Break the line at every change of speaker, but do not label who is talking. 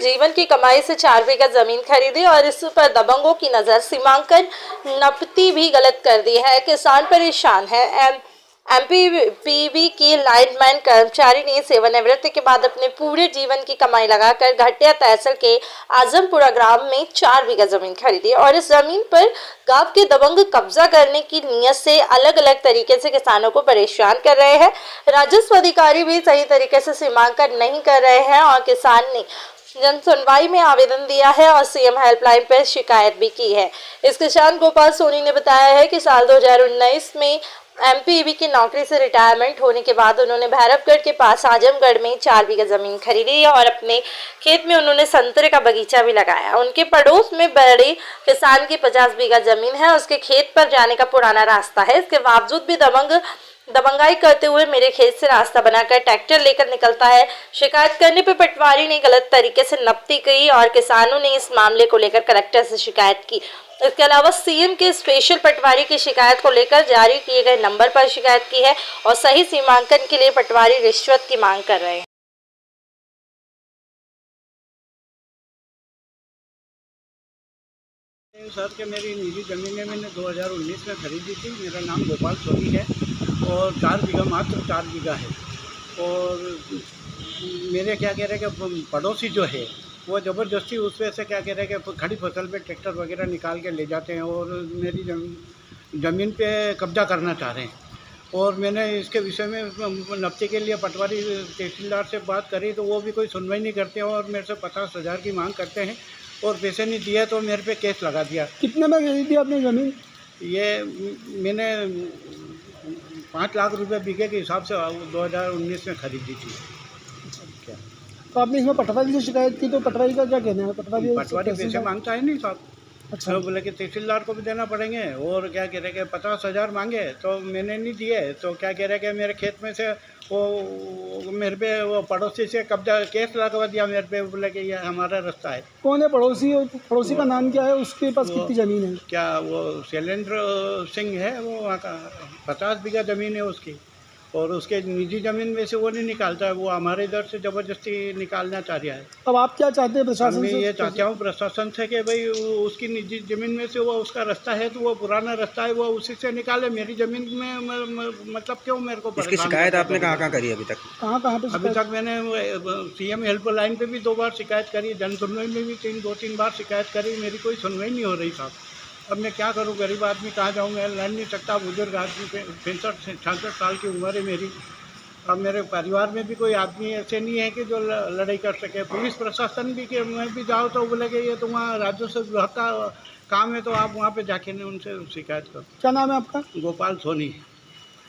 जीवन की कमाई से 4 बीघा जमीन खरीदी और इस पर दबंगों की नजर सीमांकन नपती भी गलत कर दी है। किसान परेशान है। एमपीपीबी की लाइनमैन कर्मचारी ने सेवानिवृत्ति के बाद अपने पूरे जीवन की कमाई लगाकर घटिया तहसील के आजमपुरा ग्राम में 4 बीघा जमीन खरीदी और इस जमीन पर गांव के दबंग कब्जा करने की नीयत से अलग अलग तरीके से किसानों को परेशान कर रहे हैं। राजस्व अधिकारी भी सही तरीके से सीमांकन नहीं कर रहे हैं और किसान ने जन सुनवाई में आवेदन दिया है और सीएम हेल्पलाइन पर शिकायत भी की है। इस किसान गोपाल सोनी ने बताया है कि साल 2019 में एमपीईबी की नौकरी से रिटायरमेंट होने के बाद उन्होंने भैरवगढ़ के पास आजमगढ़ में 4 बीघा जमीन खरीदी और अपने खेत में उन्होंने संतरे का बगीचा भी लगाया। उनके पड़ोस में बड़े किसान की 50 बीघा जमीन है। उसके खेत पर जाने का पुराना रास्ता है। इसके बावजूद भी दबंगाई करते हुए मेरे खेत से रास्ता बनाकर ट्रैक्टर लेकर निकलता है। शिकायत करने पर पटवारी ने गलत तरीके से नपती की और किसानों ने इस मामले को लेकर कलेक्टर से शिकायत की। इसके अलावा सीएम के स्पेशल पटवारी की शिकायत को लेकर जारी किए गए नंबर पर शिकायत की है और सही सीमांकन के लिए पटवारी रिश्वत की मांग कर रहे हैं।
सर के मेरी निजी ज़मीनें मैंने 2019 में खरीदी थी। मेरा नाम गोपाल सोनी है और 4 बीघा मात्र 4 बीघा है। और मेरे क्या कह रहे हैं कि पड़ोसी जो है वो ज़बरदस्ती उस वजह से क्या कह रहे हैं कि खड़ी फसल पे ट्रैक्टर वगैरह निकाल के ले जाते हैं और मेरी ज़मीन पे कब्जा करना चाह रहे हैं। और मैंने इसके विषय में नफ्ती के लिए पटवारी तहसीलदार से बात करी तो वो भी कोई सुनवाई नहीं करते हैं और मेरे से 50,000 की मांग करते हैं और पैसे नहीं दिए तो मेरे पे केस लगा दिया।
कितने में खरीदी आपने ज़मीन?
ये मैंने 5 लाख रुपए बीघे के हिसाब से 2019 में खरीदी थी। क्या
तो आपने इसमें पटवारी से शिकायत की तो पटवारी का क्या कहना है?
पटवारी पैसे मांगता है नहीं साहब।
अच्छा।
तो बोले कि तहसीलदार को भी देना पड़ेंगे और क्या कह रहे कि 50,000 मांगे तो मैंने नहीं दिए। तो क्या कह रहे कि मेरे खेत में से वो मेरे पे वो पड़ोसी से कब्जा केस लगवा दिया मेरे पे। बोले कि ये हमारा रास्ता है।
कौन है पड़ोसी? और पड़ोसी का नाम क्या है? उसके पास कितनी ज़मीन है?
क्या वो शैलेंद्र सिंह है, वो वहाँ का 50 बीघा ज़मीन है उसकी और उसके निजी ज़मीन में से वो नहीं निकालता है। वो हमारे इधर से ज़बरदस्ती निकालना चाह रहा है।
अब आप क्या चाहते हैं प्रशासन
मैं
से?
ये चाहता हूँ प्रशासन से कि भाई उसकी निजी ज़मीन में से वो उसका रास्ता है तो वो पुराना रास्ता है वो उसी से निकाले। मेरी ज़मीन में मतलब क्यों मेरे को
इसकी शिकायत आपने कहाँ करी अभी तक?
कहाँ पे?
अभी तक मैंने सीएम हेल्पलाइन पे भी 2 बार शिकायत करी, जन सुनवाई में भी 2-3 बार शिकायत करी। मेरी कोई सुनवाई नहीं हो रही साहब। अब मैं क्या करूं? गरीब आदमी कहाँ जाऊं? मैं लड़ नहीं सकता। बुजुर्ग आदमी 65-66 साल की उम्र है मेरी। अब मेरे परिवार में भी कोई आदमी ऐसे नहीं है कि जो लड़ाई कर सके। पुलिस प्रशासन भी कि मैं भी जाऊँ तो बोले कि ये तो वहाँ राजस्व विभाग का काम है तो आप वहाँ पे जाके उनसे शिकायत करो।
क्या नाम है आपका?
गोपाल सोनी।